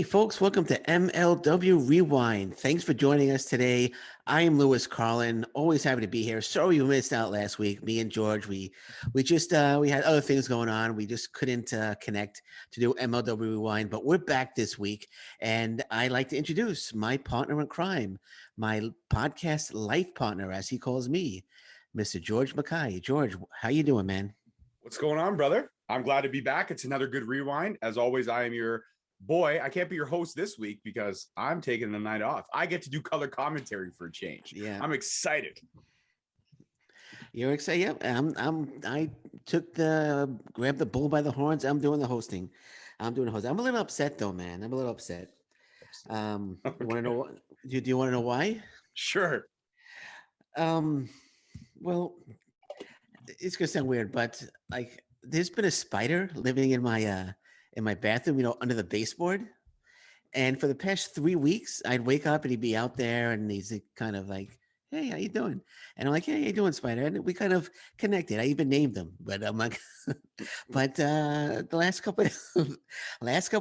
Hey, folks, welcome to MLW Rewind. Thanks for joining us today. I am Lewis Carlan. Always happy to be here. Sorry you missed out last week. Me and George, we just we had other things going on. We just couldn't connect to do MLW Rewind, but we're back this week, and I'd like to introduce my partner in crime, my podcast life partner, as he calls me, Mr. George McKay. George, how you doing, man? What's going on, brother? I'm glad to be back. It's another good rewind. As always, I am your boy. I can't be your host this week because I'm taking the night off. I get to do color commentary for a change. Yeah, I'm excited. you're excited. Yep, I grabbed the bull by the horns. I'm doing the hosting. I'm doing the hosting. I'm a little upset though, man. I'm a little upset. You want to know? Do you want to know why? Sure. Um, well, it's gonna sound weird, but like, there's been a spider living in my bathroom, under the baseboard. And for the past 3 weeks, I'd wake up and he'd be out there, and he's kind of like, "Hey, how you doing?" And I'm like, "Hey, how you doing, Spider?" And we kind of connected. I even named him, but I'm like, but the last couple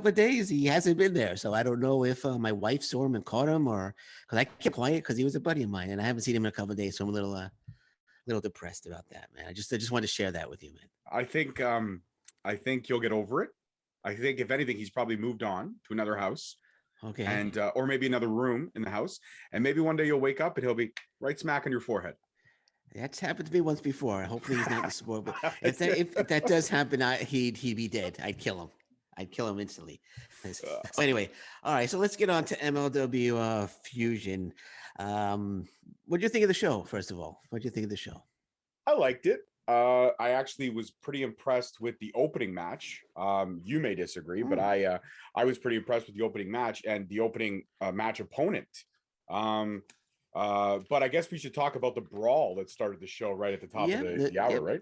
of days, he hasn't been there. So I don't know if my wife saw him and caught him, or because I kept quiet because he was a buddy of mine, and I haven't seen him in a couple of days. So I'm a little depressed about that, man. I just wanted to share that with you, man. I think you'll get over it. I think if anything, he's probably moved on to another house Okay. and or maybe another room in the house. And maybe one day you'll wake up and he'll be right smack on your forehead. That's happened to me once before. Hopefully he's not in the sport. But if that does happen, he'd be dead. I'd kill him. I'd kill him instantly. So anyway, all right. So let's get on to MLW Fusion. What do you think of the show? First of all, what do you think of the show? I liked it. I actually was pretty impressed with the opening match. You may disagree, but I was pretty impressed with the opening match and the opening match opponent. Um, but I guess we should talk about the brawl that started the show right at the top of Yeah, the hour, yep. right?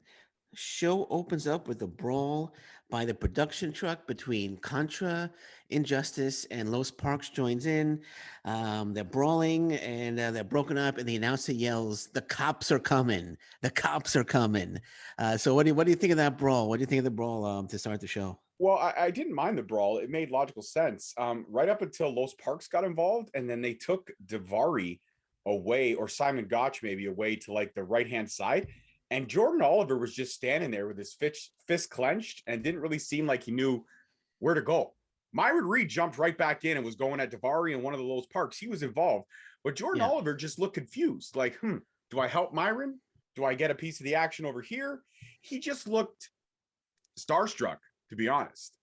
Show opens up with a brawl by the production truck between Contra, Injustice, and Los Parks joins in. They're brawling, and they're broken up, and the announcer yells, "The cops are coming! The cops are coming!" So what do you think of that brawl? What do you think of the brawl to start the show? Well, I didn't mind the brawl. It made logical sense. Right up until Los Parks got involved, and then they took Davari away, or Simon Gotch maybe away to like the right hand side. And Jordan Oliver was just standing there with his fist clenched and didn't really seem like he knew where to go. Myron Reed jumped right back in and was going at Davari and one of the Los Parks. He was involved, but Jordan Yeah. Oliver just looked confused. Like, do I help Myron? Do I get a piece of the action over here? He just looked starstruck, to be honest.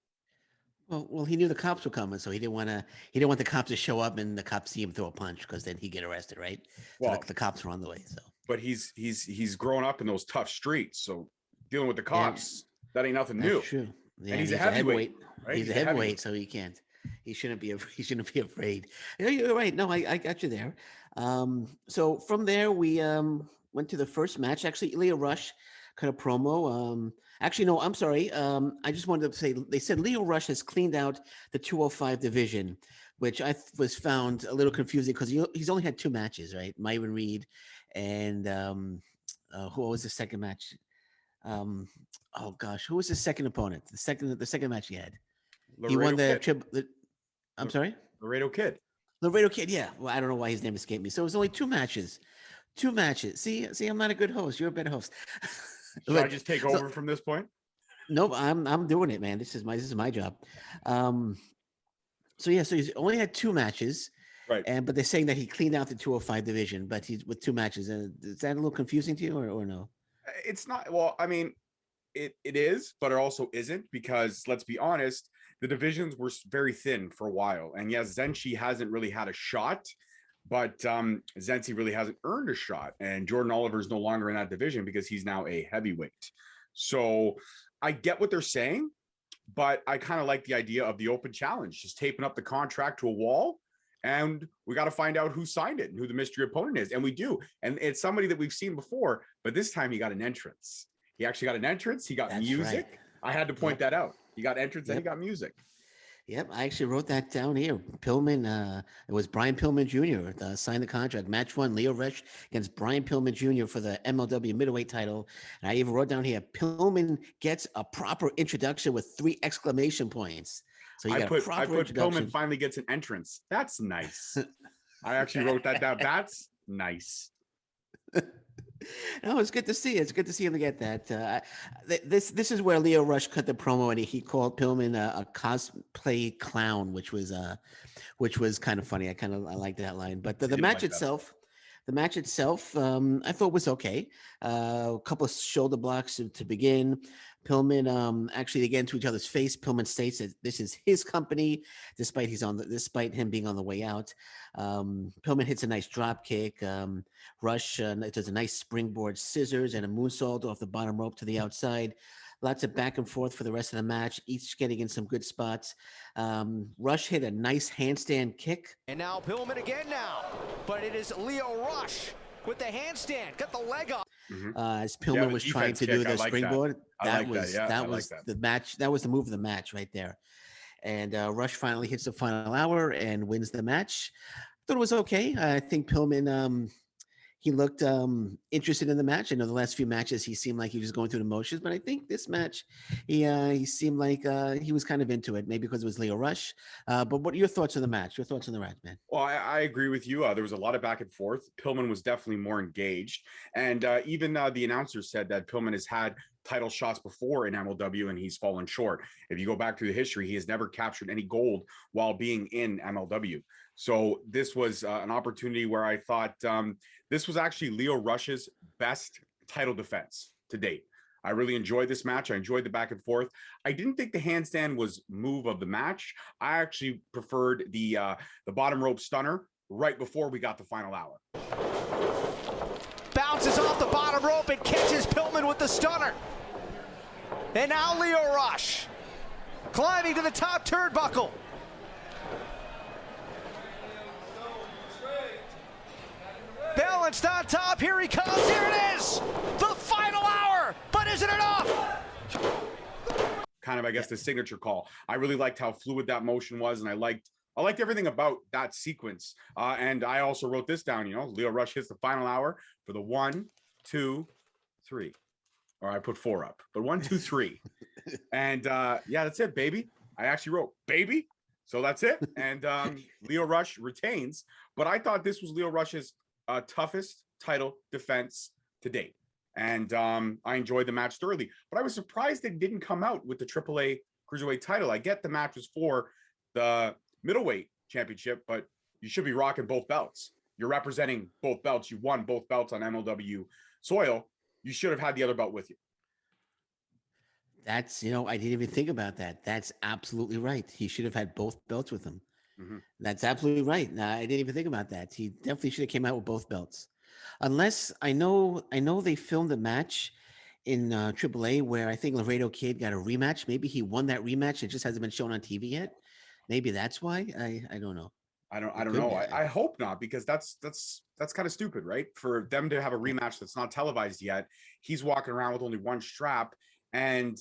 Well, he knew the cops were coming, so he didn't want to. He didn't want the cops to show up and the cops see him throw a punch, because then he'd get arrested, right? So Well, the cops were on the way. So but he's grown up in those tough streets, so dealing with the yeah, cops, that ain't nothing that's new. true. Yeah, And and he's a he's a heavyweight, heavyweight. right? He's a He's a heavyweight. heavyweight, so he can't. He shouldn't be. He shouldn't be afraid. Yeah, you're right. No, I got you there. So from there we went to the first match. Actually, Leo Rush cut a promo. Actually, no, I'm sorry. I just wanted to say they said Leo Rush has cleaned out the 205 division, which was found a little confusing because he's only had two matches, right? Myron Reed and who was the second match? Um, oh gosh, who was the second opponent? The second match he had. He won Laredo the Kid. trip. I'm sorry, Laredo Kid. Laredo Kid. Yeah. Well, I don't know why his name escaped me. So it was only two matches. Two matches. See, I'm not a good host. You're a better host. Should I but just take so over from this point? nope, I'm doing it, man. This is my job. Um, so yeah, so he's only had two matches, Right. but they're saying that he cleaned out the 205 division, but he's with two matches. Is that a little confusing to you, or no? It's not, well, I mean, it is, but it also isn't, because let's be honest, the divisions were very thin for a while. And yes, Zenshi hasn't really had a shot, but Zensi really hasn't earned a shot. And Jordan Oliver is no longer in that division because he's now a heavyweight. So I get what they're saying, but I kind of like the idea of the open challenge, just taping up the contract to a wall. And we got to find out who signed it and who the mystery opponent is. And we do. And it's somebody that we've seen before, but this time he got an entrance. He actually got an entrance. He got That's music. right. I had to point Yep. that out. He got entrance and he Yep. got music. Yep, I actually wrote that down here. Pillman, it was Brian Pillman Jr. Signed the contract. Match one, Leo Rush against Brian Pillman Jr. for the MLW Middleweight title. And I even wrote down here, Pillman gets a proper introduction with 3 exclamation points. So you I got a put proper Pillman introduction. finally gets an entrance. That's nice. I actually wrote that down. That's nice. No, it's good to see. It's good to see him get that. This is where Leo Rush cut the promo and he called Pillman a cosplay clown, which was kind of funny. I liked that line. But the match Like itself, I thought was okay. A couple of shoulder blocks to begin. Pillman, actually, they get into each other's face. Pillman states that this is his company, despite him being on the way out. Pillman hits a nice drop kick. Rush does a nice springboard scissors and a moonsault off the bottom rope to the outside. Lots of back and forth for the rest of the match, each getting in some good spots. Rush hit a nice handstand kick. And now Pillman again now, but it is Leo Rush with the handstand, got the leg up. As Pillman was trying to do the springboard. That was the match. That was the move of the match right there. And Rush finally hits the final hour and wins the match. Thought it was okay. I think Pillman, he looked interested in the match. I know the last few matches he seemed like he was going through the motions, but I think this match he seemed like he was kind of into it, maybe because it was Leo Rush. But what are your thoughts on the match? Your thoughts on the match, man? Well, I agree with you. There was a lot of back and forth. Pillman was definitely more engaged. And even the announcer said that Pillman has had title shots before in MLW and he's fallen short. If you go back through the history, he has never captured any gold while being in MLW. So this was an opportunity where I thought this was actually Leo Rush's best title defense to date. I really enjoyed this match. I enjoyed the back and forth. I didn't think the handstand was move of the match. I actually preferred the bottom rope stunner right before we got the final hour. Bounces off the bottom rope and catches Pillman with the stunner. And now Leo Rush climbing to the top turnbuckle. Balanced on top, here he comes, here it is! The final hour, but is it enough? Kind of, I guess, the signature call. I really liked how fluid that motion was, and I liked everything about that sequence. And I also wrote this down, Leo Rush hits the final hour for the 1, 2, 3. Or I put 4 up, but 1, 2, 3. And yeah, that's it, baby. I actually wrote baby. So that's it. And Leo Rush retains. But I thought this was Leo Rush's toughest title defense to date. And I enjoyed the match thoroughly. But I was surprised it didn't come out with the AAA Cruiserweight title. I get the match was for the Middleweight Championship, but you should be rocking both belts. You're representing both belts. You won both belts on MLW soil. You should have had the other belt with you. That's, I didn't even think about that. That's absolutely right. He should have had both belts with him. Mm-hmm. That's absolutely right. I didn't even think about that. He definitely should have came out with both belts. Unless I know they filmed a match in AAA where I think Laredo Kid got a rematch. Maybe he won that rematch. It just hasn't been shown on TV yet. Maybe that's why. I don't know. I don't know. I hope not, because that's kind of stupid, right? For them to have a rematch that's not televised yet. He's walking around with only one strap, and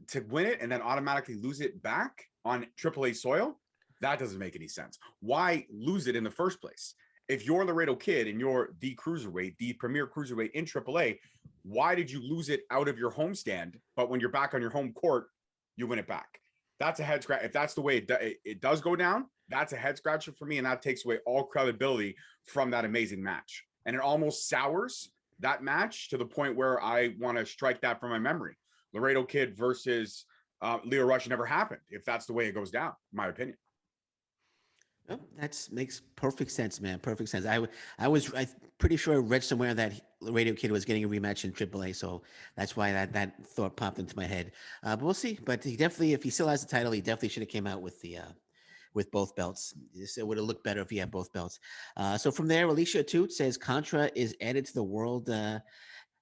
to win it and then automatically lose it back on AAA soil, that doesn't make any sense. Why lose it in the first place? If you're Laredo Kid and you're the cruiserweight, the premier cruiserweight in AAA, why did you lose it out of your homestand? But when you're back on your home court, you win it back. That's a head scratch. If that's the way it does go down, that's a head scratcher for me. And that takes away all credibility from that amazing match. And it almost sours that match to the point where I want to strike that from my memory. Laredo Kid versus Leo Rush never happened, if that's the way it goes down, in my opinion. Oh, that makes perfect sense, man. Perfect sense. I'm pretty sure I read somewhere that Radio Kid was getting a rematch in AAA, so that's why that thought popped into my head. But we'll see. But he definitely, if he still has the title, he definitely should have came out with the with both belts. It would have looked better if he had both belts. So from there, Alicia Toot says Contra is added to the world.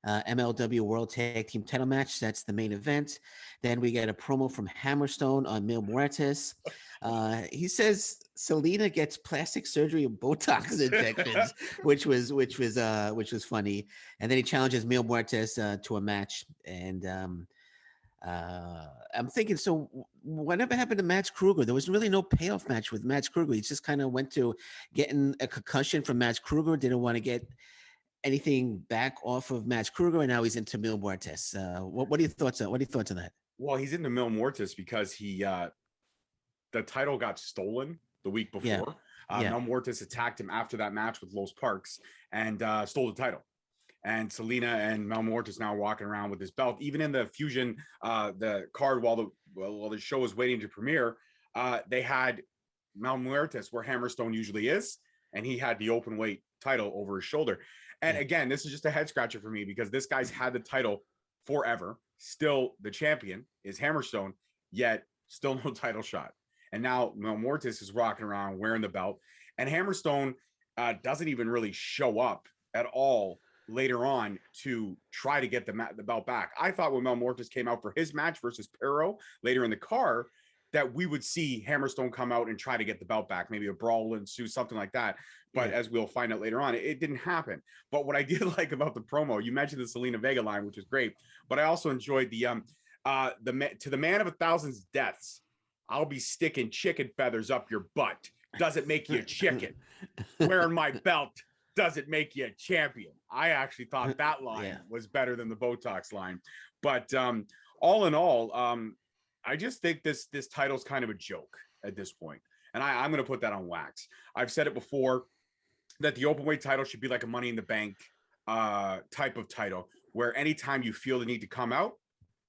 MLW World Tag Team Title match. That's the main event. Then we get a promo from Hammerstone on Mil Muertes. He says Selena gets plastic surgery and Botox injections, which was funny. And then he challenges Mil Muertes to a match. And I'm thinking, so whatever happened to Max Kruger? There was really no payoff match with Max Kruger. He just kind of went to getting a concussion from Max Kruger. Didn't want to get anything back off of Max Kruger, and now he's into Mil Muertes. What are your thoughts on that? Well, he's into Mil Muertes because he the title got stolen the week before. Yeah. Mel Muertes attacked him after that match with Los Parks and stole the title. And Selena and Mel Muertes now walking around with this belt. Even in the Fusion, the card while the show was waiting to premiere, they had Mel Muertes where Hammerstone usually is, and he had the open weight title over his shoulder. And again, this is just a head scratcher for me because this guy's had the title forever. Still, the champion is Hammerstone, yet still no title shot. And now Mel Muertes is rocking around wearing the belt, and Hammerstone doesn't even really show up at all later on to try to get the belt back. I thought when Mel Muertes came out for his match versus Parrow later in the car, that we would see Hammerstone come out and try to get the belt back, maybe a brawl ensue, something like that. But as we'll find out later on, it didn't happen. But what I did like about the promo, you mentioned the Selena Vega line, which is great, but I also enjoyed the to the man of 1,000 deaths, I'll be sticking chicken feathers up your butt. Doesn't make you a chicken. Wearing my belt doesn't make you a champion. I actually thought that line was better than the Botox line. But all in all, I just think this title's kind of a joke at this point. And I'm going to put that on wax. I've said it before that the open weight title should be like a Money in the Bank type of title, where anytime you feel the need to come out,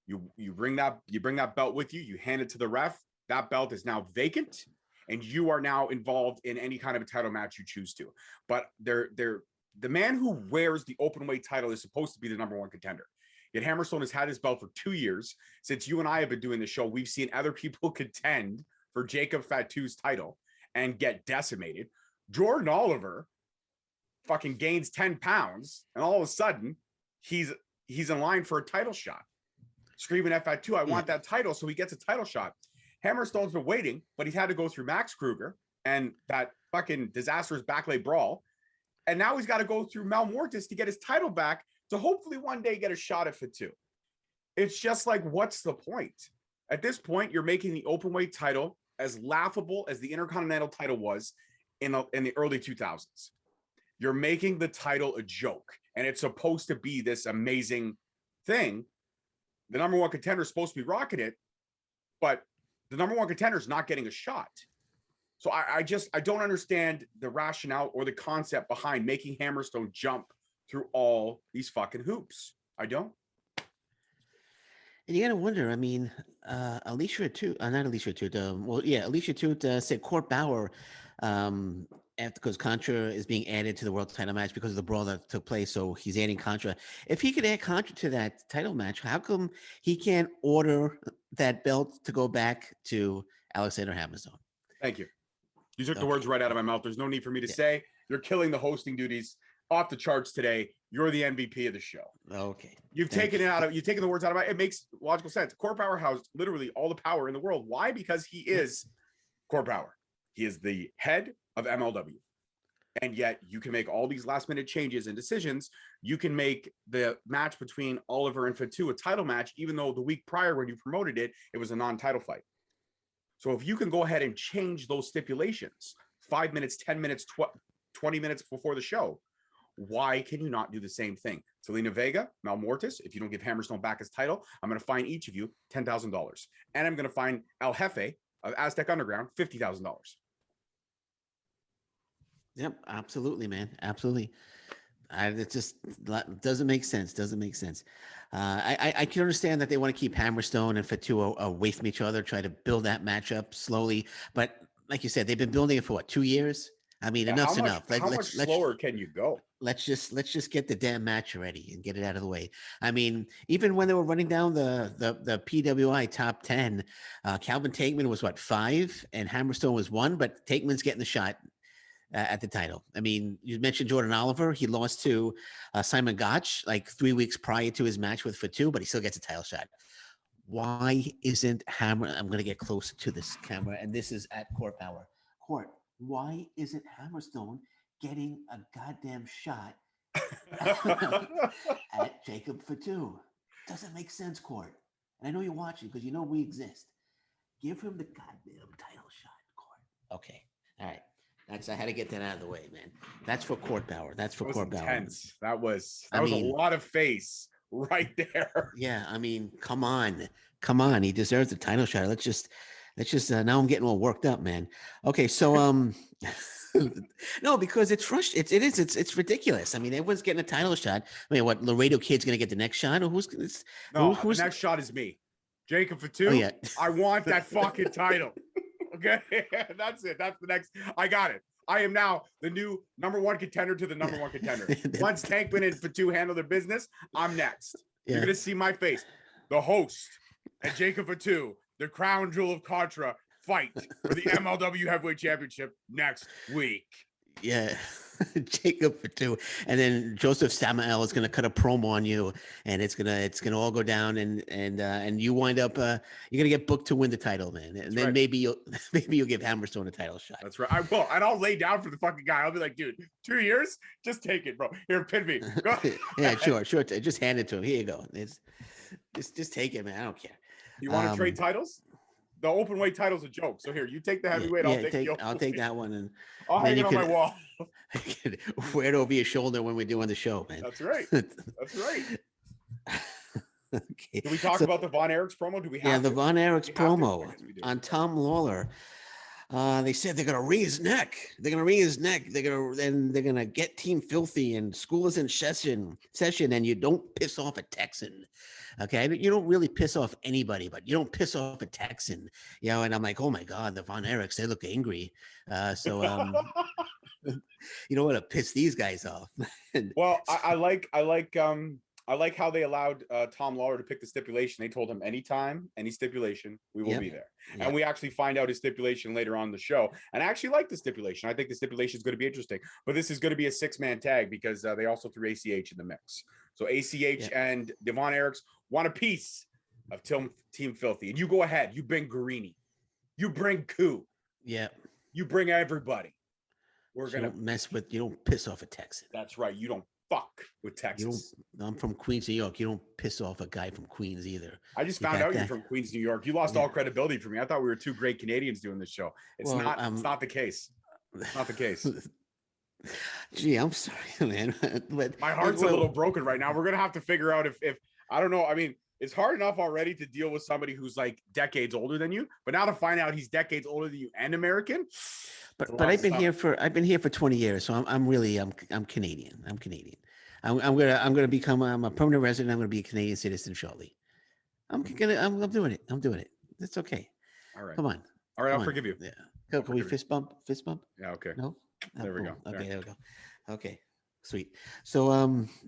you bring that belt with you, you hand it to the ref. That belt is now vacant, and you are now involved in any kind of a title match you choose to. But the man who wears the open weight title is supposed to be the #1 contender. Yet Hammerstone has had his belt for 2 years. Since you and I have been doing the show, we've seen other people contend for Jacob Fatu's title and get decimated. Jordan Oliver fucking gains 10 pounds, and all of a sudden, he's in line for a title shot. Screaming at Fatu, I want that title, so he gets a title shot. Hammerstone's been waiting, but he's had to go through Max Kruger and that fucking disastrous backlay brawl. And now he's got to go through Mel Muertes to get his title back to hopefully one day get a shot at Fatu. It's just like, what's the point? At this point, you're making the openweight title as laughable as the Intercontinental title was in the early 2000s. You're making the title a joke, and it's supposed to be this amazing thing. The #1 contender is supposed to be rocking it, but the #1 contender is not getting a shot. So I don't understand the rationale or the concept behind making Hammerstone jump through all these fucking hoops. I don't. And you gotta wonder. I mean, Alicia Toot, not Alicia Toot. Alicia Toot said Court Bauer, because Contra is being added to the world title match because of the brawl that took place. So he's adding Contra. If he could add Contra to that title match, how come he can't order that belt to go back to Alexander Hammerstone? Thank you. You took the words right out of my mouth. There's no need for me to say. You're killing the hosting duties off the charts today. You're the MVP of the show. Okay. You've taken the words out of it. It makes logical sense. Court Bauer housed literally all the power in the world. Why? Because he is Court Bauer. He is the head of MLW. And yet you can make all these last minute changes and decisions. You can make the match between Oliver and Fatu a title match, even though the week prior when you promoted it, it was a non-title fight. So if you can go ahead and change those stipulations 5 minutes, 10 minutes, 20 minutes before the show, why can you not do the same thing? Selena Vega, Mel Muertes, if you don't give Hammerstone back his title, I'm going to fine each of you $10,000. And I'm going to fine El Jefe of Aztec Underground $50,000. Yep, absolutely, man. Absolutely. It just doesn't make sense. I can understand that they want to keep Hammerstone and Fatu away from each other, try to build that matchup slowly. But like you said, they've been building it for 2 years? I mean, enough's enough. How much slower can you go? Let's just get the damn match ready and get it out of the way. I mean, even when they were running down the PWI top 10, Calvin Takeman was 5 and Hammerstone was 1, but Takeman's getting the shot at the title. I mean, you mentioned Jordan Oliver. He lost to Simon Gotch like 3 weeks prior to his match with Fatu, but he still gets a title shot. Why isn't I'm going to get closer to this camera, and this is at Court Bauer. Court, why isn't Hammerstone getting a goddamn shot at Jacob Fatu? Doesn't make sense, Court. And I know you're watching because you know we exist. Give him the goddamn title shot, Court. Okay. All right. I had to get that out of the way, man. That's for Court Bauer. Court Bauer. That was a lot of face right there. Yeah, I mean, come on. He deserves a title shot. That's just now I'm getting all worked up, man. Okay, so no, because it's ridiculous. I mean, everyone's getting a title shot. I mean, what Laredo Kid's gonna get the next shot, or No, who's the next shot is me. Jacob oh Fatu. yeah. I want that fucking title. Okay, that's it. That's the next. I got it. I am now the new #1 contender to the #1 contender. Once Tankman and Fatu handle their business, I'm next. Yeah. You're gonna see my face. The host and Jacob Fatu, the crown jewel of Contra, fight for the MLW Heavyweight Championship next week. Yeah, Jacob for two, and then Joseph Samael is going to cut a promo on you, and it's gonna all go down, and you wind up you're gonna get booked to win the title, man, and then right. maybe you'll give Hammerstone a title shot. That's right. I will, and I'll lay down for the fucking guy. I'll be like, dude, 2 years, just take it, bro. Here, pin me. Go. Yeah, sure. Just hand it to him. Here you go. It's just take it, man. I don't care. You want to trade titles? The open weight title's a joke. So here, you take the heavyweight. I'll take that one, and I'll hang it on my wall. Wear it over your shoulder when we're doing the show, man. That's right. That's right. Okay. Can we talk about the Von Erichs promo? Do we have? Yeah, the Von Erichs promo yes, on Tom Lawler. They said they're gonna wring his neck. They're gonna get Team Filthy and school is in session, and you don't piss off a Texan. Okay, you don't really piss off anybody, but you don't piss off a Texan, you know. And I'm like, oh my God, the Von Erichs, they look angry. So you don't want to piss these guys off. Well, I like how they allowed Tom Lawler to pick the stipulation. They told him anytime, any stipulation, we will be there. Yep. And we actually find out his stipulation later on the show. And I actually like the stipulation. I think the stipulation is going to be interesting. But this is going to be a 6-man tag because they also threw ACH in the mix. So ACH and the Von Erichs want a piece of Team Filthy. And you go ahead. You bring Guarini. You bring Koo. Yeah. You bring everybody. We're going to you don't piss off a Texan. That's right. You don't fuck with Texas. I'm from Queens, New York. You don't piss off a guy from Queens either. I just found out you're from Queens, New York. You lost all credibility for me. I thought we were two great Canadians doing this show. It's not the case. It's not the case. Gee, I'm sorry, man. But my heart's a little broken right now. We're gonna have to figure out if I don't know. I mean, it's hard enough already to deal with somebody who's like decades older than you, but now to find out he's decades older than you and American. But I've been here for 20 years, so I'm Canadian. I'm Canadian. I'm gonna become a permanent resident. I'm gonna be a Canadian citizen shortly. I'm doing it. I'm doing it. It's okay. All right. Come on. All right. I'll forgive you. Yeah. Can we fist bump? Fist bump? Yeah. Okay. No. There we go. Okay. There we go. Okay. Sweet. So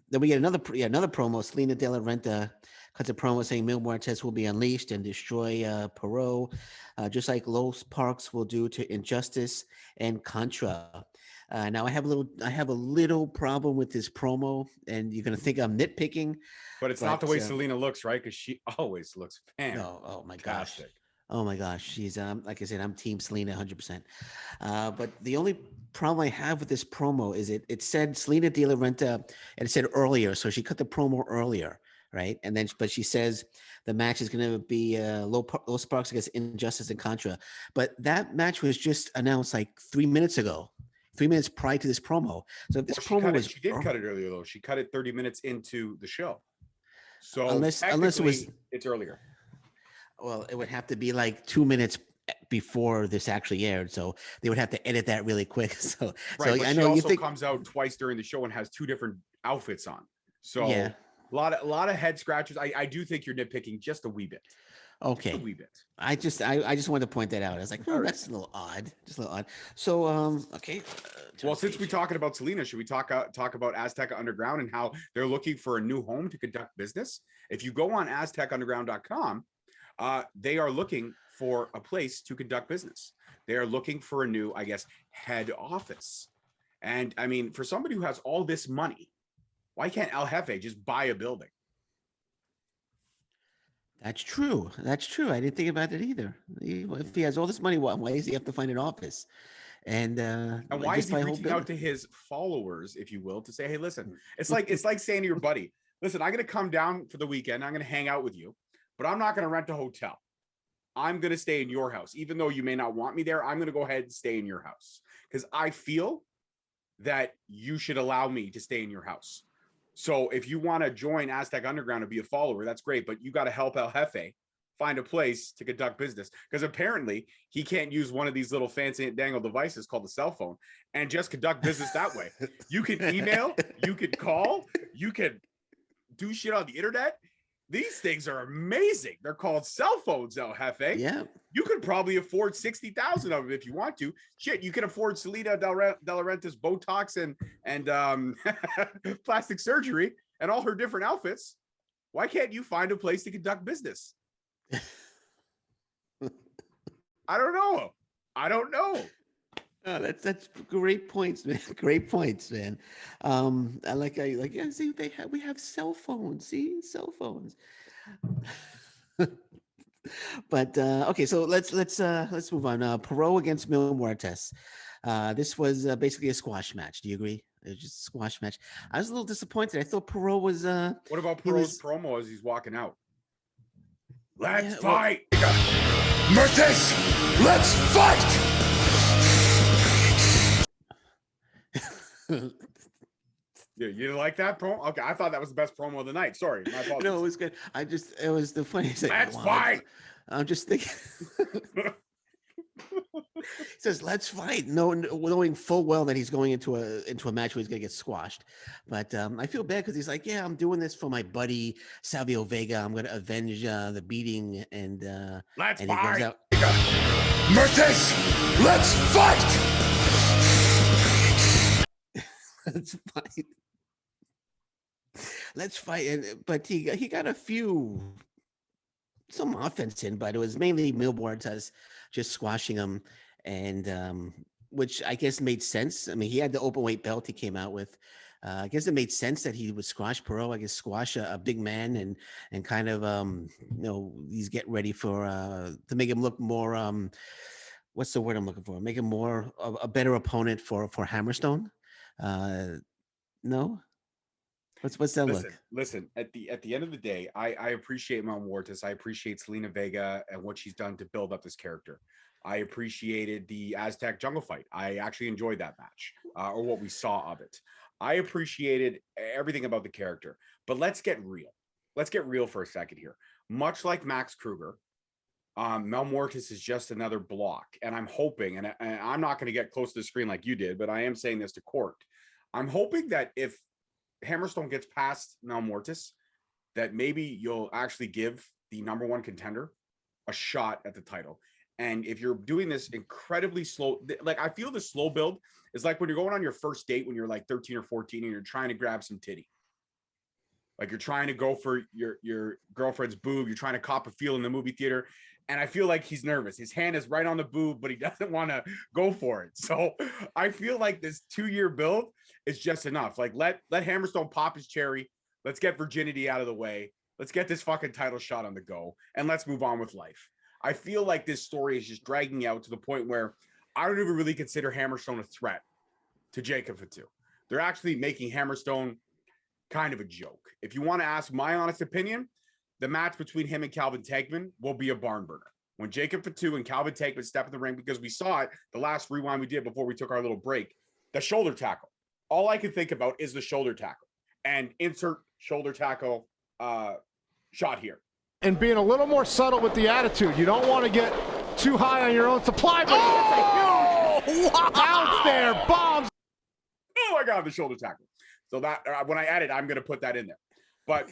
then we get another promo. Selena De La Renta cuts a promo saying Muertes will be unleashed and destroy Parrow, just like Los Parks will do to Injustice and Contra. Now I have a little problem with this promo, and you're gonna think I'm nitpicking, but it's not the way Selena looks, right? Because she always looks fantastic. Oh my gosh. Oh my gosh, she's like I said, I'm Team Selena 100%. But the only problem I have with this promo is it said Selena De La Renta, and it said earlier, so she cut the promo earlier, right? And then, but she says the match is going to be Los Sparks against Injustice and Contra. But that match was just announced like 3 minutes ago, 3 minutes prior to this promo. So if this promo she did cut it earlier though. She cut it 30 minutes into the show. So unless it's earlier. Well, it would have to be like 2 minutes before this actually aired, so they would have to edit that really quick. So, right, I know she also you think comes out twice during the show and has 2 different outfits on. So yeah, a lot of head scratches. I do think you're nitpicking just a wee bit. Okay, just a wee bit. I just wanted to point that out. I was like, that's a little odd, just a little odd. So okay. Well, since we're talking about Selena, should we talk about Azteca Underground and how they're looking for a new home to conduct business? If you go on AztecUnderground.com. They are looking for a place to conduct business. They are looking for a new, I guess, head office. And I mean, for somebody who has all this money, why can't El Jefe just buy a building? That's true. That's true. I didn't think about it either. If he has all this money, why does he have to find an office? And why is he reaching out to his followers, if you will, to say, hey, listen, it's like saying to your buddy, listen, I'm going to come down for the weekend. I'm going to hang out with you. But I'm not going to rent a hotel. I'm going to stay in your house. Even though you may not want me there, I'm going to go ahead and stay in your house because I feel that you should allow me to stay in your house. So if you want to join Aztec Underground and be a follower, that's great. But you got to help El Jefe find a place to conduct business, because apparently he can't use one of these little fancy dangle devices called the cell phone and just conduct business that way. You can email, you can call, you can do shit on the internet. These things are amazing. They're called cell phones now, Hefe. Yeah. You could probably afford 60,000 of them if you want to. Shit, you can afford Selena De Laurentiis Botox and plastic surgery and all her different outfits. Why can't you find a place to conduct business? I don't know. Oh, that's great points, man. Great points, man. Yeah, see, we have cell phones. See, cell phones. But okay, so let's move on. Parrow against Muertes. This was basically a squash match. Do you agree? It was just a squash match. I was a little disappointed. I thought Parrow was. What about Parrow's promo as he's walking out? Let's Yeah, fight. Muertes, let's fight. Yeah, you like that promo? Okay, I thought that was the best promo of the night. Sorry, my apologies. No, it was good. It was the funniest thing. Let's fight. I'm just thinking. He says, "Let's fight," knowing full well that he's going into a match where he's gonna get squashed. But I feel bad because he's like, "Yeah, I'm doing this for my buddy Savio Vega. I'm gonna avenge the beating." And Let's and fight. he goes out. Muertes, let's fight. Let's fight. Let's fight. But he got some offense in, but it was mainly Muertes just squashing him, and which I guess made sense. I mean, he had the open weight belt he came out with. I guess it made sense that he would squash Parrow. I guess squash a big man and kind of he's getting ready for to make him look more what's the word I'm looking for? Make him more a better opponent for Hammerstone. No. What's that look? Listen, at the end of the day, I appreciate Mount Muertes. I appreciate Selena Vega and what she's done to build up this character. I appreciated the Aztec jungle fight. I actually enjoyed that match, or what we saw of it. I appreciated everything about the character. But let's get real. Let's get real for a second here. Much like Max Kruger, Mel Muertes is just another block. And I'm hoping, and I'm not going to get close to the screen like you did, but I am saying this to court. I'm hoping that if Hammerstone gets past Mel Muertes, that maybe you'll actually give the #1 contender a shot at the title. And if you're doing this incredibly slow, like I feel the slow build is like when you're going on your first date when you're like 13 or 14 and you're trying to grab some titty. Like you're trying to go for your girlfriend's boob. You're trying to cop a feel in the movie theater. And I feel like he's nervous. His hand is right on the boob, but he doesn't want to go for it. So I feel like this 2-year build is just enough. Like let Hammerstone pop his cherry. Let's get virginity out of the way. Let's get this fucking title shot on the go. And let's move on with life. I feel like this story is just dragging out to the point where I don't even really consider Hammerstone a threat to Jacob Fatu. They're actually making Hammerstone kind of a joke. If you want to ask my honest opinion, the match between him and Calvin Tankman will be a barn burner. When Jacob Fatu and Calvin Tankman step in the ring, because we saw it the last rewind we did before we took our little break, the shoulder tackle. All I can think about is the shoulder tackle, and insert shoulder tackle shot here. And being a little more subtle with the attitude. You don't want to get too high on your own supply, but it's a huge bounce there, bombs. Oh my God, the shoulder tackle. So that when I edit, I'm going to put that in there. But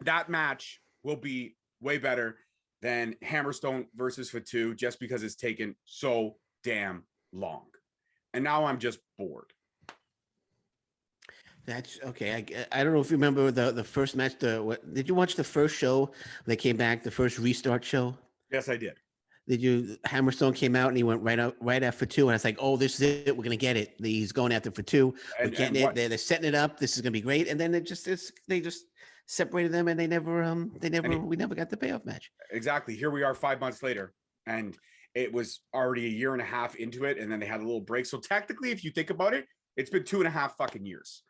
that match will be way better than Hammerstone versus Fatu just because it's taken so damn long. And now I'm just bored. That's okay. I don't know if you remember the first match. Did you watch the first show? They came back, the first restart show. Yes, I did. Hammerstone came out and he went right after Fatu, and I was like, "Oh, this is it. We're gonna get it." He's going after Fatu. We're getting it. They're setting it up. This is gonna be great. And then they just separated them, and we never got the payoff match. Exactly. Here we are 5 months later, and it was already a year and a half into it, and then they had a little break. So technically, if you think about it, it's been 2.5 fucking years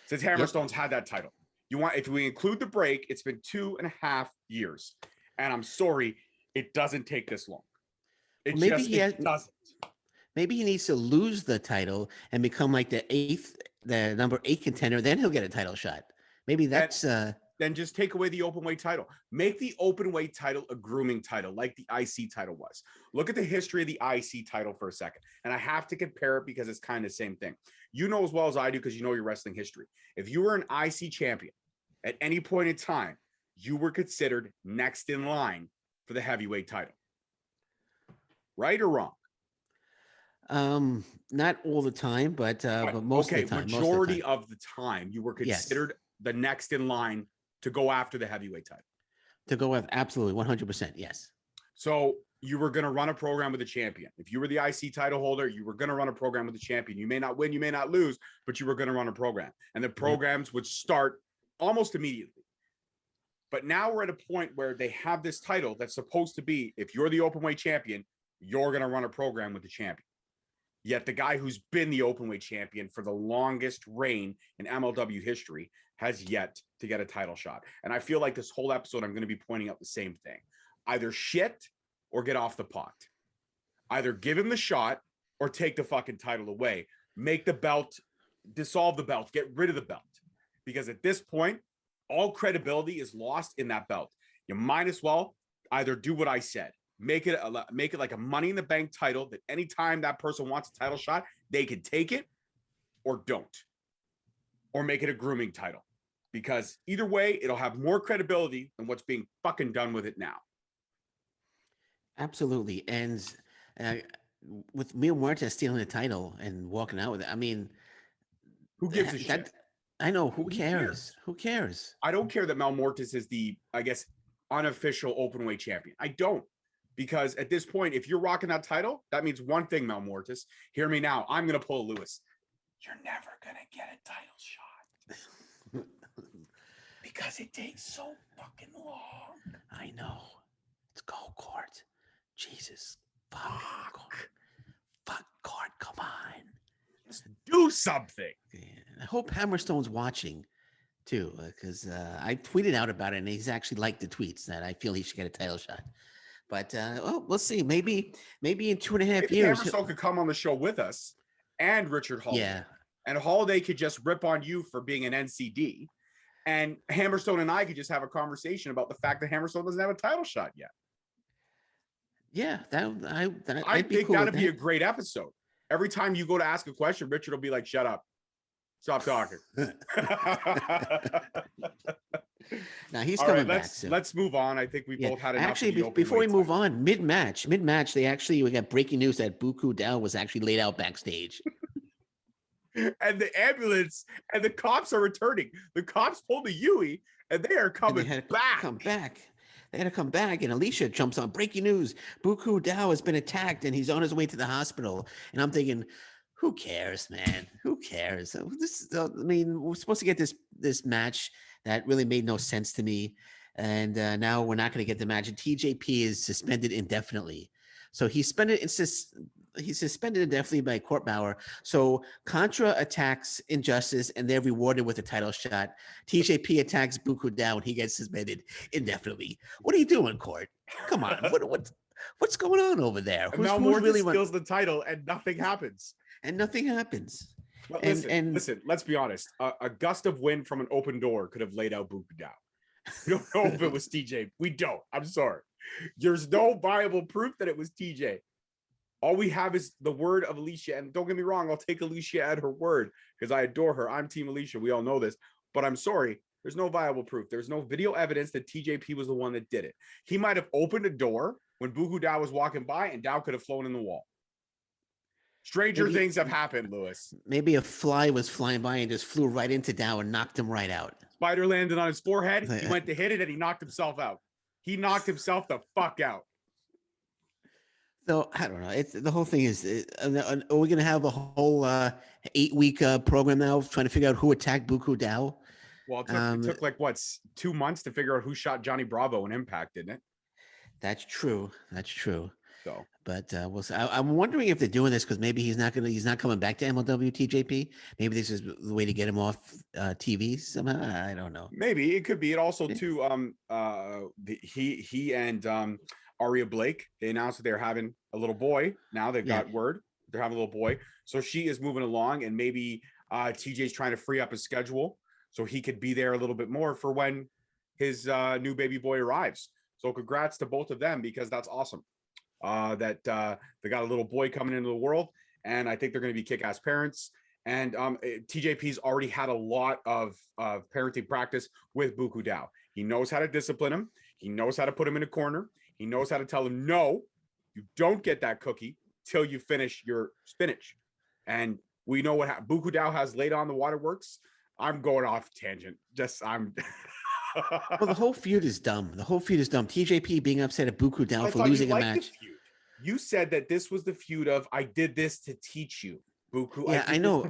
since Hammerstone's had that title. If we include the break, it's been 2.5 years. And I'm sorry, it doesn't take this long. It doesn't. Maybe he needs to lose the title and become like the #8 contender. Then he'll get a title shot. Maybe that's then just take away the open weight title. Make the open weight title a grooming title like the IC title was. Look at the history of the IC title for a second. And I have to compare it because it's kind of the same thing. You know as well as I do because you know your wrestling history. If you were an IC champion at any point in time, you were considered next in line for the heavyweight title. Right or wrong? Not all the time, but most of the time. Majority of the time, you were considered the next in line to go after the heavyweight title. To go with absolutely 100%, yes. So you were going to run a program with the champion. If you were the IC title holder, you were going to run a program with the champion. You may not win, you may not lose, but you were going to run a program. And the programs would start almost immediately. But now we're at a point where they have this title that's supposed to be, if you're the open weight champion, you're going to run a program with the champion. Yet the guy who's been the openweight champion for the longest reign in MLW history has yet to get a title shot. And I feel like this whole episode, I'm going to be pointing out the same thing. Either shit or get off the pot. Either give him the shot or take the fucking title away. Make the belt, dissolve the belt, get rid of the belt. Because at this point, all credibility is lost in that belt. You might as well either do what I said. Make it like a Money in the Bank title that anytime that person wants a title shot, they can take it or don't. Or make it a grooming title. Because either way, it'll have more credibility than what's being fucking done with it now. Absolutely. And with Muertes stealing the title and walking out with it, I mean, who gives a shit? I know. Who cares? Who cares? I don't care that Muertes is the, I guess, unofficial openweight champion. I don't. Because at this point, if you're rocking that title, that means one thing, Muertes. Hear me now. I'm going to pull a Lewis. You're never going to get a title shot. Because it takes so fucking long. I know. Let's go, Court. Jesus. Fuck. Fuck, Court. Come on. Just do something. Yeah. I hope Hammerstone's watching, too. Because I tweeted out about it, and he's actually liked the tweets that I feel he should get a title shot. But we'll see. Maybe in 2.5 years, Hammerstone could come on the show with us, and Richard Holiday. Yeah, and Holiday could just rip on you for being an NCD, and Hammerstone and I could just have a conversation about the fact that Hammerstone doesn't have a title shot yet. Yeah, I think that'd be a great episode. Every time you go to ask a question, Richard will be like, "Shut up, stop talking." Now he's coming back soon. Let's move on. I think we both had enough. Actually, before we move on, mid-match, we got breaking news that Buku Dao was actually laid out backstage. And the ambulance and the cops are returning. The cops pulled the Yui, and they are coming back. They had to come back, and Alicia jumps on breaking news. Buku Dao has been attacked, and he's on his way to the hospital. And I'm thinking, who cares, man? Who cares? We're supposed to get this match that really made no sense to me. And now we're not going to get the match. And TJP is suspended indefinitely. So he's suspended indefinitely by Court Bauer. So Contra attacks Injustice, and they're rewarded with a title shot. TJP attacks Buku Dao, and he gets suspended indefinitely. What are you doing, Court? Come on. What's going on over there? Who's really steals the title, and nothing happens. But listen, let's be honest. A gust of wind from an open door could have laid out Buku Dao. We don't know if it was TJ. We don't. I'm sorry. There's no viable proof that it was TJ. All we have is the word of Alicia. And don't get me wrong, I'll take Alicia at her word because I adore her. I'm Team Alicia. We all know this. But I'm sorry. There's no viable proof. There's no video evidence that TJP was the one that did it. He might have opened a door when Buku Dao was walking by, and Dao could have flown in the wall. Stranger things have happened, Lewis. Maybe a fly was flying by and just flew right into Dao and knocked him right out. Spider landed on his forehead. He went to hit it, and he knocked himself out. He knocked himself the fuck out. So I don't know. The whole thing is, are we going to have a whole 8-week program now trying to figure out who attacked Buku Dao? Well, it took like 2 months to figure out who shot Johnny Bravo in Impact, didn't it? That's true. So, but we'll see. I'm wondering if they're doing this because maybe he's not coming back to MLW TJP. Maybe this is the way to get him off TV somehow. I don't know. Maybe it could be. It also too. He and Aria Blake, they announced that they're having a little boy. Now they've got word they're having a little boy. So she is moving along, and maybe TJ's trying to free up his schedule so he could be there a little bit more for when his new baby boy arrives. So congrats to both of them, because that's awesome. That they got a little boy coming into the world, and I think they're going to be kick-ass parents. And TJP's already had a lot of parenting practice with Buku Dao. He knows how to discipline him. He knows how to put him in a corner. He knows how to tell him, no, you don't get that cookie till you finish your spinach. And we know what Buku Dao has laid on the waterworks. I'm going off tangent. Well, the whole feud is dumb. The whole feud is dumb. TJP being upset at Buku Dao for losing a match. You said that this was the feud of, I did this to teach you, Buku. Yeah, I know.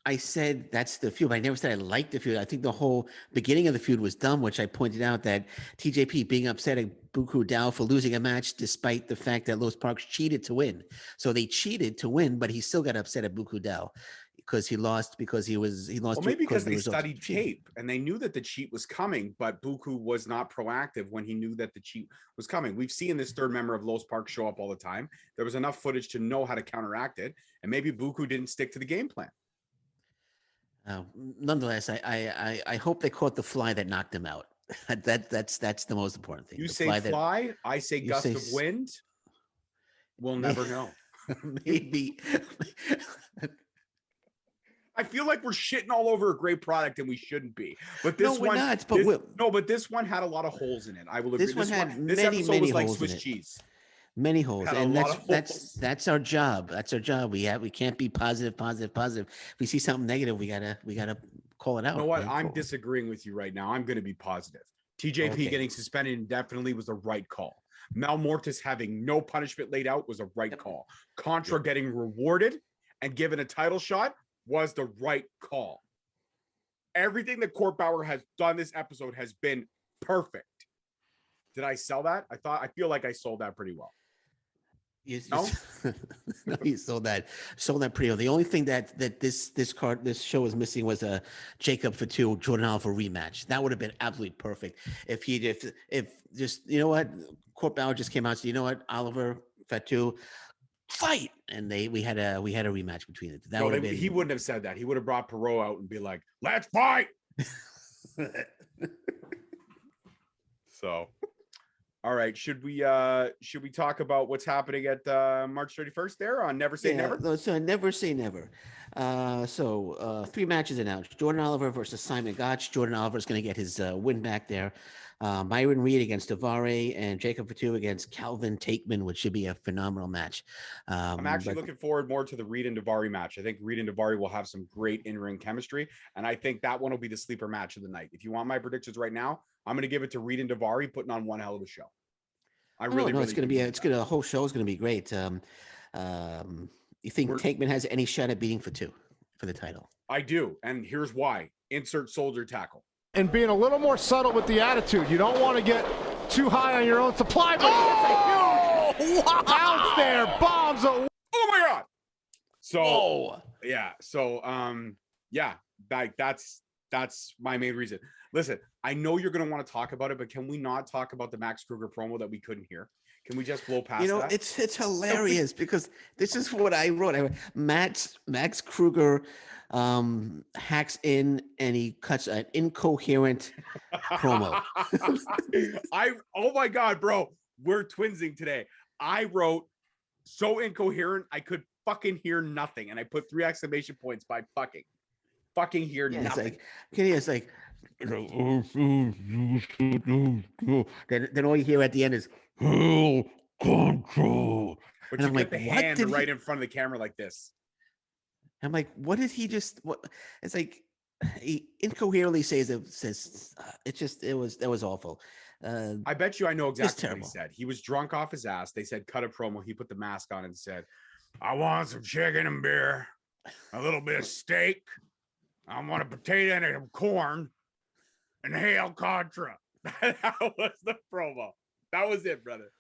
I said that's the feud, but I never said I liked the feud. I think the whole beginning of the feud was dumb, which I pointed out that TJP being upset at Buku Dao for losing a match despite the fact that Los Parks cheated to win. So they cheated to win, but he still got upset at Buku Dao because he lost he lost. Well, maybe because they studied tape and they knew that the cheat was coming, but Buku was not proactive when he knew that the cheat was coming. We've seen this third member of Los Parks show up all the time. There was enough footage to know how to counteract it, and maybe Buku didn't stick to the game plan. Nonetheless, I hope they caught the fly that knocked him out. That's the most important thing. You say fly, I say gust of wind. We'll never know. Maybe. I feel like we're shitting all over a great product and we shouldn't be. But this we're one, not, but but this one had a lot of holes in it. I will agree. This one had this many episode was like holes Swiss in it. cheese. Many holes, and holes. that's our job. That's our job. We can't be positive. If we see something negative, we gotta call it out. You know what? Right? I'm disagreeing with you right now. I'm going to be positive. TJP getting suspended indefinitely was the right call. Muertes having no punishment laid out was a right call. Contra getting rewarded and given a title shot was the right call. Everything that Court Bauer has done this episode has been perfect. Did I sell that? I feel like I sold that pretty well. No, you sold that pretty well. The only thing that this show is missing was a Jacob Fatu Jordan Oliver rematch. That would have been absolutely perfect if just, you know what, Court Bauer just came out and said, you know what, Oliver, Fatu, fight, and we had a rematch between it. That would have been. He wouldn't have said that. He would have brought Parrow out and be like, let's fight. So. All right. Should we talk about what's happening at March 31st there on Never Say Never? So Never Say Never. Three matches announced. Jordan Oliver versus Simon Gotch. Jordan Oliver is going to get his win back there. Myron Reed against Tavares and Jacob Fatu against Calvin Takeman, which should be a phenomenal match. I'm actually looking forward more to the Reed and Tavares match. I think Reed and Tavares will have some great in-ring chemistry, and I think that one will be the sleeper match of the night. If you want my predictions right now, I'm going to give it to Reed and Tavares putting on one hell of a show. The whole show is going to be great. You think Takeman has any shot at beating Fatu for the title? I do, and here's why. Insert soldier tackle. And being a little more subtle with the attitude. You don't want to get too high on your own supply, but he gets a huge bounce there. Bombs. Oh my God. So, that's my main reason. Listen, I know you're going to want to talk about it, but can we not talk about the Max Kruger promo that we couldn't hear? Can we just blow past that? It's hilarious because this is what I wrote. Max Kruger hacks in and he cuts an incoherent promo. Oh my God, bro. We're twinsing today. I wrote so incoherent I could fucking hear nothing. And I put 3 exclamation points by fucking hear nothing. It's like then all you hear at the end is hell control. But you get the hand right in front of the camera like this. I'm like, what did he just? What? It's like he incoherently says it was awful. I bet you I know exactly what he said. He was drunk off his ass. They said cut a promo. He put the mask on and said, "I want some chicken and beer, a little bit of steak. I want a potato and some corn, and hail Contra." That was the promo. That was it, brother.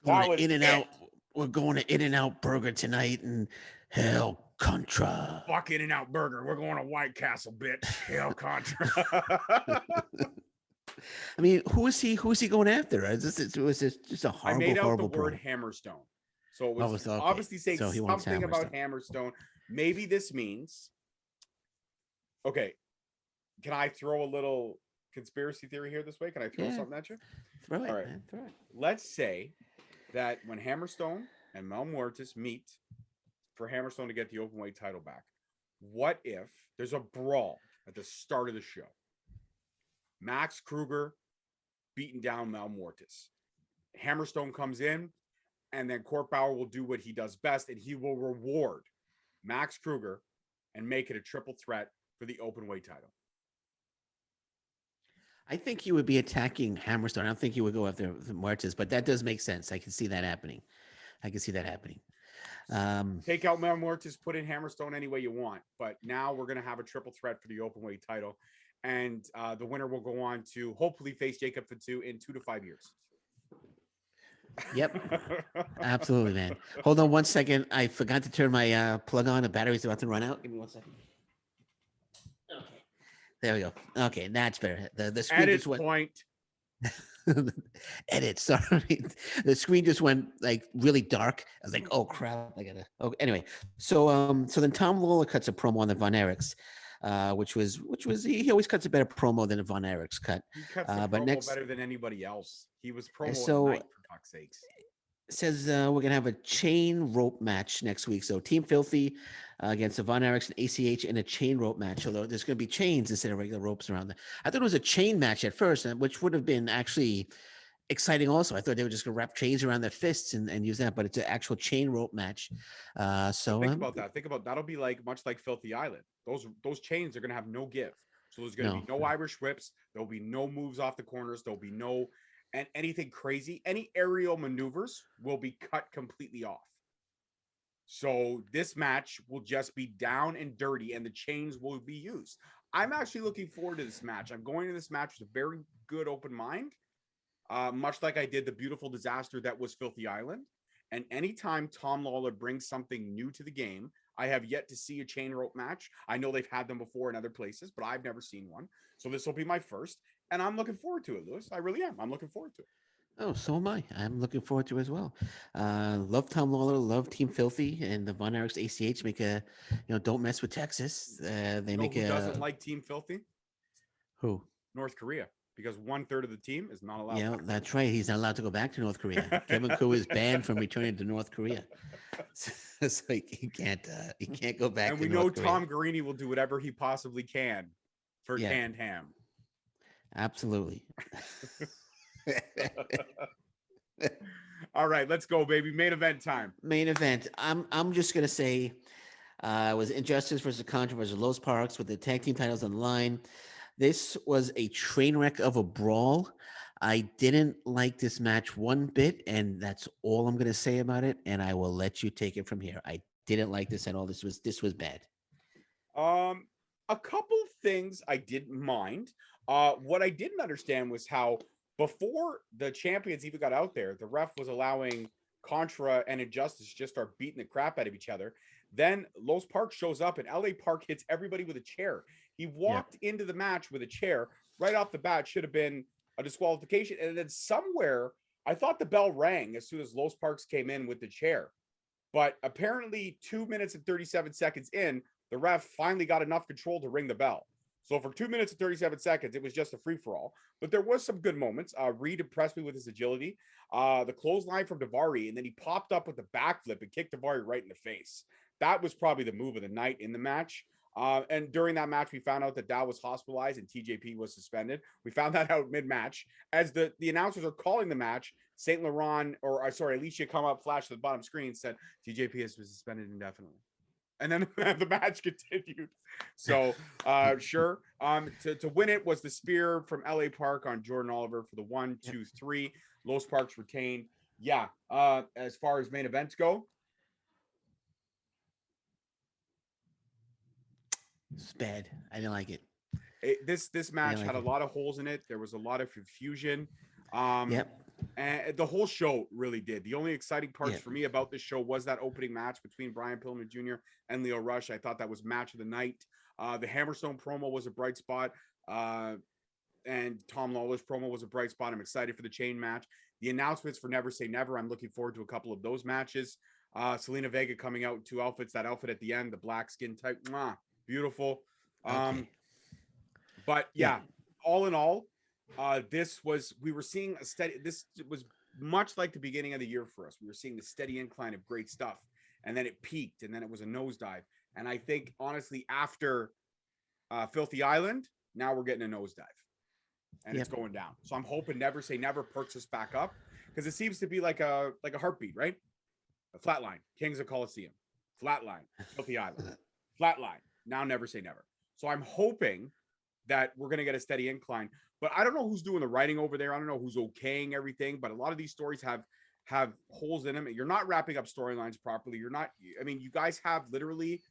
We're going to In-N-Out Burger tonight, and hail Contra. Fuck In-N-Out Burger. We're going to White Castle, bitch. Hail Contra. I mean, who is he going after? It was just a horrible, I made out horrible the word promo. Hammerstone. So it was obviously saying something about Hammerstone. Maybe this means. Okay. Can I throw a little conspiracy theory here this way? Can I throw something at you? Throw it, All right. man. Throw it. Let's say that when Hammerstone and Muertes meet for Hammerstone to get the open weight title back, what if there's a brawl at the start of the show? Max Kruger beating down Muertes. Hammerstone comes in, and then Court Bauer will do what he does best, and he will reward Max Kruger and make it a triple threat for the open weight title. I think he would be attacking Hammerstone. I don't think he would go after the Muertes, but that does make sense. I can see that happening. Take out Muertes, put in Hammerstone any way you want, but now we're going to have a triple threat for the open weight title, and the winner will go on to hopefully face Jacob Fatu in 2 to 5 years. Yep, absolutely, man. Hold on 1 second. I forgot to turn my plug on. The battery's about to run out. Give me 1 second. Okay, there we go. Okay, that's better. The screen At just its went. point, Edit. Sorry, the screen just went like really dark. I was like, "Oh crap, I gotta." Oh, anyway, so then Tom Lawler cuts a promo on the Von Erichs, which was he always cuts a better promo than the Von Erichs cut. he cuts the But promo next, better than anybody else. He was promo so- at night, for fuck's sakes. says we're gonna have a chain rope match next week. So Team Filthy against the Von Erichs and ACH in a chain rope match. Although there's gonna be chains instead of regular ropes around there. I thought it was a chain match at first, which would have been actually exciting also. I thought they were just gonna wrap chains around their fists and use that, but it's an actual chain rope match. So Think about that. Think about that'll be like much like Filthy Island. Those chains are gonna have no give. So there's gonna be no Irish whips. There'll be no moves off the corners. There'll be no and anything crazy. Any aerial maneuvers will be cut completely off. So this match will just be down and dirty, and the chains will be used. I'm actually looking forward to this match. I'm going to this match with a very good open mind. Much like I did the beautiful disaster that was Filthy Island. And anytime Tom Lawler brings something new to the game, I have yet to see a chain rope match. I know they've had them before in other places, but I've never seen one. So this will be my first. And I'm looking forward to it, Lewis. I really am. I'm looking forward to it. Oh, so am I. I'm looking forward to it as well. Love Tom Lawler, love Team Filthy, and the Von Erichs ACH make a, don't mess with Texas. They make who a. doesn't like Team Filthy? Who? North Korea. Because 1/3 of the team is not allowed. Yeah, that's right. He's not allowed to go back to North Korea. Kevin Koo is banned from returning to North Korea. So he can't go back. And to we North know Korea. Tom Garini will do whatever he possibly can for canned ham. Absolutely. All right, let's go, baby. Main event time. Main event. I'm just gonna say it was Injustice versus Contra versus Los Parks with the tag team titles on the line. This was a train wreck of a brawl. I didn't like this match one bit, and that's all I'm gonna say about it. And I will let you take it from here. I didn't like this at all. This was bad. A couple things I didn't mind. What I didn't understand was how before the champions even got out there, the ref was allowing Contra and Injustice just start beating the crap out of each other. Then Los Parks shows up and LA Park hits everybody with a chair. He walked into the match with a chair right off the bat. Should have been a disqualification. And then somewhere, I thought the bell rang as soon as Los Parks came in with the chair. But apparently 2 minutes and 37 seconds in, the ref finally got enough control to ring the bell. So for 2 minutes and 37 seconds, it was just a free-for-all. But there was some good moments. Reed impressed me with his agility. The clothesline from Daivari, and then he popped up with the backflip and kicked Daivari right in the face. That was probably the move of the night in the match. And during that match, we found out that Dow was hospitalized and TJP was suspended. We found that out mid-match. As the announcers are calling the match, St. Laurent, Alicia come up, flashed to the bottom screen, said TJP has been suspended indefinitely. And then the match continued. So, sure. To win it was the spear from LA Park on Jordan Oliver for the 1, 2, 3. Los Parks retained. Yeah. As far as main events go, It's bad. I didn't like it. This match had a lot of holes in it. There was a lot of confusion. Yep. And the whole show really did. The only exciting parts for me about this show was that opening match between Brian Pillman Jr. and Leo Rush. I thought that was match of the night. The Hammerstone promo was a bright spot. And Tom Lawler's promo was a bright spot. I'm excited for the chain match. The announcements for Never Say Never. I'm looking forward to a couple of those matches. Selena Vega coming out in 2 outfits. That outfit at the end, the black skin type. Beautiful. Okay. But yeah, all in all, we were seeing a steady. This was much like the beginning of the year for us. We were seeing the steady incline of great stuff, and then it peaked, and then it was a nosedive. And I think honestly, after Filthy Island, now we're getting a nosedive, and it's going down. So I'm hoping Never Say Never perks us back up, because it seems to be like a heartbeat, right? A flatline, Kings of Colosseum, flatline, Filthy Island, flatline. Now Never Say Never. So I'm hoping that we're going to get a steady incline, but I don't know who's doing the writing over there. I don't know who's okaying everything, but a lot of these stories have holes in them. You're not wrapping up storylines properly. You're not, I mean, you guys have literally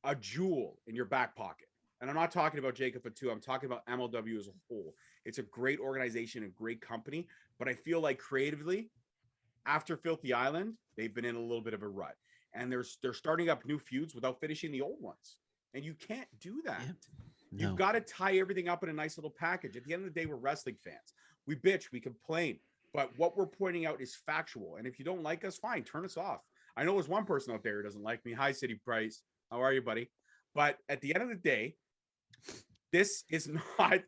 a jewel in your back pocket. And I'm not talking about Jacob Fatu. I'm talking about MLW as a whole. It's a great organization and great company, but I feel like creatively, after Filthy Island, they've been in a little bit of a rut, and they're starting up new feuds without finishing the old ones. And you can't do that. Yeah. No. You've got to tie everything up in a nice little package. At the end of the day, we're wrestling fans. We bitch, we complain, but what we're pointing out is factual. And if you don't like us, fine, turn us off. I know there's one person out there who doesn't like me. Hi, City Price. How are you, buddy? But at the end of the day, this is not.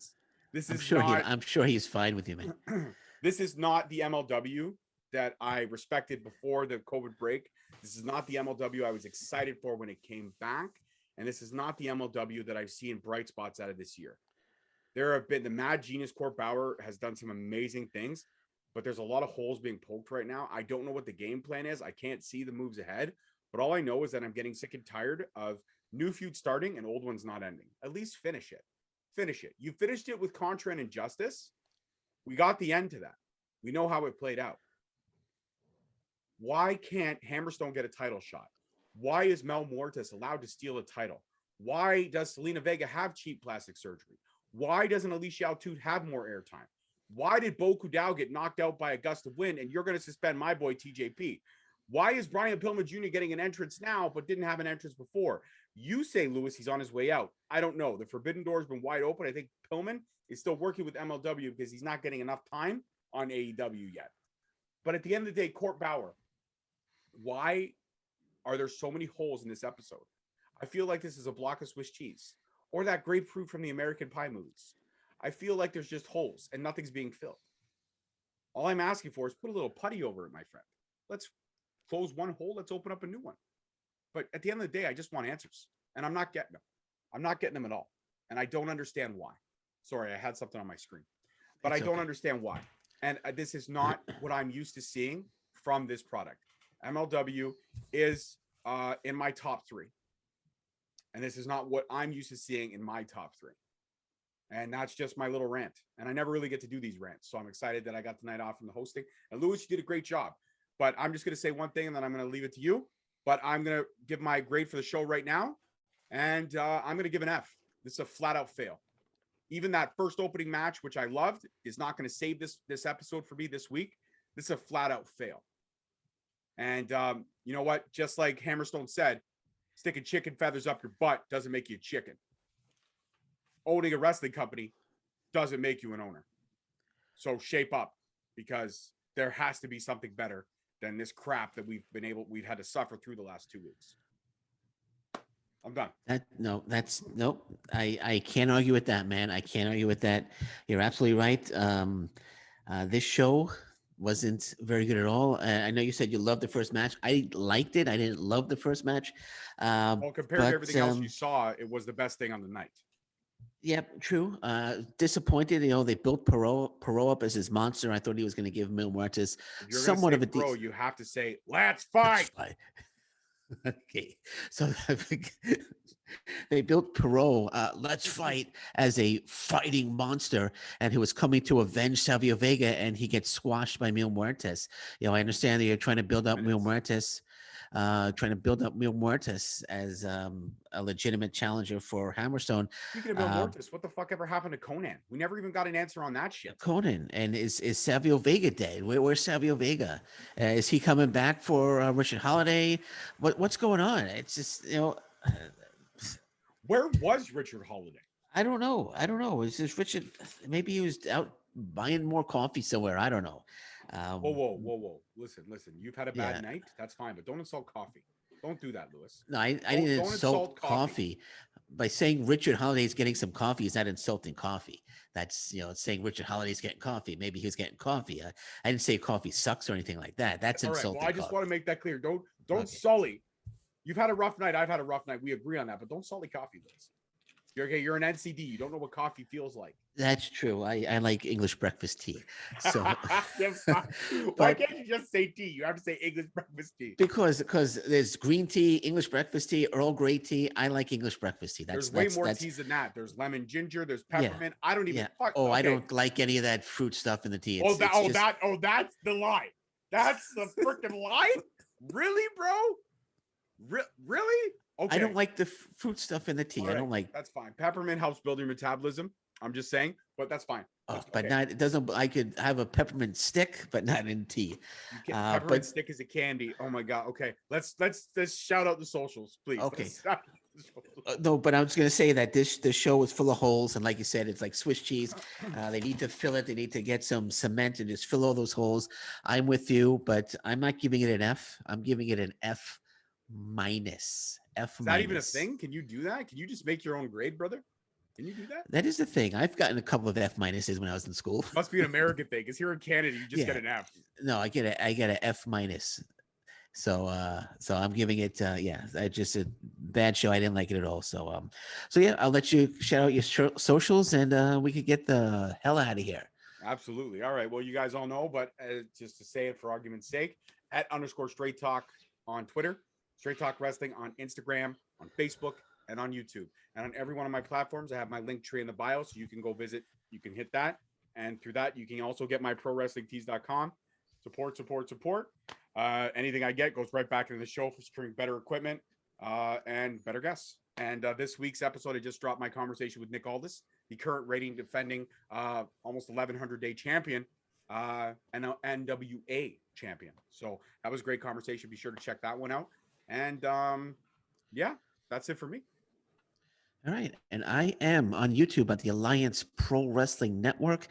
I'm sure he's fine with you, man. This is not the MLW that I respected before the COVID break. This is not the MLW I was excited for when it came back. And this is not the MLW that I've seen bright spots out of this year. There have been, the mad genius Court Bauer has done some amazing things, but there's a lot of holes being poked right now. I don't know what the game plan is. I can't see the moves ahead, but all I know is that I'm getting sick and tired of new feuds starting and old ones not ending. At least finish it. Finish it. You finished it with Contra and Injustice. We got the end to that. We know how it played out. Why can't Hammerstone get a title shot? Why is Mel Muertes allowed to steal a title? Why does Selena Vega have cheap plastic surgery? Why doesn't Alicia Altuve have more airtime? Why did Bo Kudau get knocked out by a gust of wind and you're going to suspend my boy TJP? Why is Brian Pillman Jr. getting an entrance now but didn't have an entrance before? You say, Lewis, he's on his way out. I don't know. The forbidden door has been wide open. I think Pillman is still working with MLW because he's not getting enough time on AEW yet. But at the end of the day, Court Bauer, why are there so many holes in this episode? I feel like this is a block of Swiss cheese or that grapefruit from the American Pie movies. I feel like there's just holes and nothing's being filled. All I'm asking for is put a little putty over it, my friend. Let's close one hole. Let's open up a new one. But at the end of the day, I just want answers, and I'm not getting them. I'm not getting them at all. And I don't understand why. Sorry, I had something on my screen, but I don't understand why. And this is not what I'm used to seeing from this product. MLW is in my top 3. And this is not what I'm used to seeing in my top 3. And that's just my little rant. And I never really get to do these rants. So I'm excited that I got the night off from the hosting. And Lewis, you did a great job. But I'm just going to say one thing and then I'm going to leave it to you. But I'm going to give my grade for the show right now. And I'm going to give an F. This is a flat out fail. Even that first opening match, which I loved, is not going to save this episode for me this week. This is a flat out fail. And you know what? Just like Hammerstone said, sticking chicken feathers up your butt doesn't make you a chicken. Owning a wrestling company doesn't make you an owner. So shape up, because there has to be something better than this crap that we've had to suffer through the last 2 weeks. I'm done. Nope. I can't argue with that, man. I can't argue with that. You're absolutely right. This show wasn't very good at all. I know you said you loved the first match. I liked it. I didn't love the first match. Well, compared to everything else you saw, it was the best thing on the night. Yep, true. Disappointed. You know, they built Parrow up as his monster. I thought he was going to give Mil Muertes somewhat of a Parrow, you have to say, let's fight. Okay, so they built Parrow, let's fight, as a fighting monster, and he was coming to avenge Savio Vega, and he gets squashed by Mil Muertes. You know, I understand that you're trying to build up Mil Muertes, as a legitimate challenger for Hammerstone. Speaking of Mil Muertes, what the fuck ever happened to Conan? We never even got an answer on that shit. Conan, and is Savio Vega dead? Where's Savio Vega? Is he coming back for Richard Holiday? What's going on? It's just, you know. Where was Richard Holiday? I don't know. Is this Richard? Maybe he was out buying more coffee somewhere. I don't know. Whoa. Listen. You've had a bad night. That's fine, but don't insult coffee. Don't do that, Lewis. No, I Don't- didn't don't insult insult coffee. coffee. By saying Richard Holiday's getting some coffee is not insulting coffee. That's, saying Richard Holiday's getting coffee. Maybe he's getting coffee. I didn't say coffee sucks or anything like that. That's All right. insulting. Well, I just coffee. want to make that clear. Don't Okay. sully. You've had a rough night. I've had a rough night. We agree on that, but don't sully coffee, Lewis. You're okay. You're an NCD. You don't know what coffee feels like. That's true. I like English breakfast tea. So Why But- can't you just say tea? You have to say English breakfast tea. because there's green tea, English breakfast tea, Earl Grey tea. I like English breakfast tea. There's way more teas than that. There's lemon ginger. There's Yeah. peppermint. I don't even. Yeah. Fuck. Oh, I okay. don't like any of that fruit stuff in the tea. Oh, It's that's the lie. That's the freaking lie. Really, bro? Really? Okay. I don't like the fruit stuff in the tea. All I right, don't like. That's fine. Peppermint helps build your metabolism. I'm just saying, but that's fine. Oh, That's but okay. not. It doesn't. I could have a peppermint stick, but not in tea. You can, but- peppermint stick is a candy. Oh my god. Okay, let's shout out the socials, please. Okay. Let's shout out the socials. No, but I was going to say that this show is full of holes, and like you said, it's like Swiss cheese. They need to fill it. They need to get some cement and just fill all those holes. I'm with you, but I'm not giving it an F. I'm giving it an F minus. F Is minus. that even a thing? Can you do that? Can you just make your own grade, brother? Can you do that? That is the thing. I've gotten a couple of F minuses when I was in school. Must be an American thing, because here in Canada, you just get Yeah. an F. No, I get an F minus. So I'm giving it I just a bad show. I didn't like it at all. So yeah, I'll let you shout out your socials, and we could get the hell out of here. Absolutely. All right. Well, you guys all know, but just to say it for argument's sake, @_Straight Talk on Twitter, Straight Talk Wrestling on Instagram, on Facebook, and on YouTube. And on every one of my platforms, I have my link tree in the bio, so you can go visit. You can hit that. And through that, you can also get my ProWrestlingTees.com. Support. Anything I get goes right back into the show for securing better equipment and better guests. And this week's episode, I just dropped my conversation with Nick Aldis, the current rating defending almost 1,100-day champion and an NWA champion. So that was a great conversation. Be sure to check that one out. And yeah, that's it for me. All right. And I am on YouTube at the Alliance Pro Wrestling Network.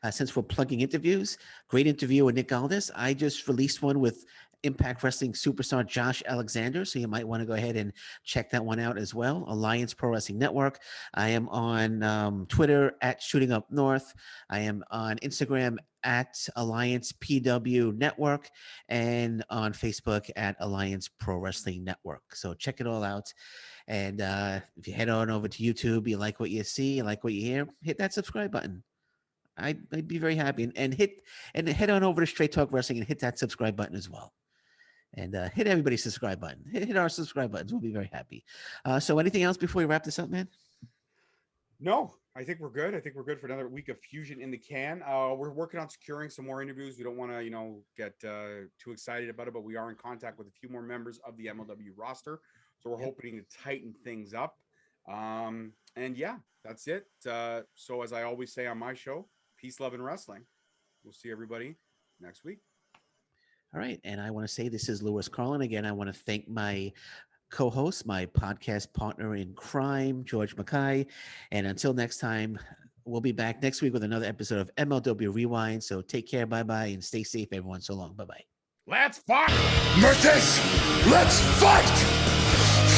Since we're plugging interviews, great interview with Nick Aldis. I just released one with Impact Wrestling superstar Josh Alexander. So you might want to go ahead and check that one out as well. Alliance Pro Wrestling Network. I am on Twitter @ShootingUpNorth. I am on Instagram @Alliance PW Network, and on Facebook @Alliance Pro Wrestling Network. So check it all out. And if you head on over to YouTube, you like what you see, you like what you hear, hit that subscribe button. I'd be very happy. And head on over to Straight Talk Wrestling and hit that subscribe button as well. And hit everybody's subscribe button. Hit our subscribe buttons. We'll be very happy. So anything else before we wrap this up, man? No, I think we're good. I think we're good for another week of Fusion in the can. We're working on securing some more interviews. We don't want to, get too excited about it, but we are in contact with a few more members of the MLW roster. So we're hoping to tighten things up. And yeah, that's it. So as I always say on my show, peace, love, and wrestling. We'll see everybody next week. All right. And I want to say this is Lewis Carlan. Again, I want to thank my co-host, my podcast partner in crime, George McKay. And until next time, we'll be back next week with another episode of MLW Rewind. So take care. Bye-bye. And stay safe, everyone. So long. Bye-bye. Let's fight! Muertes, let's fight!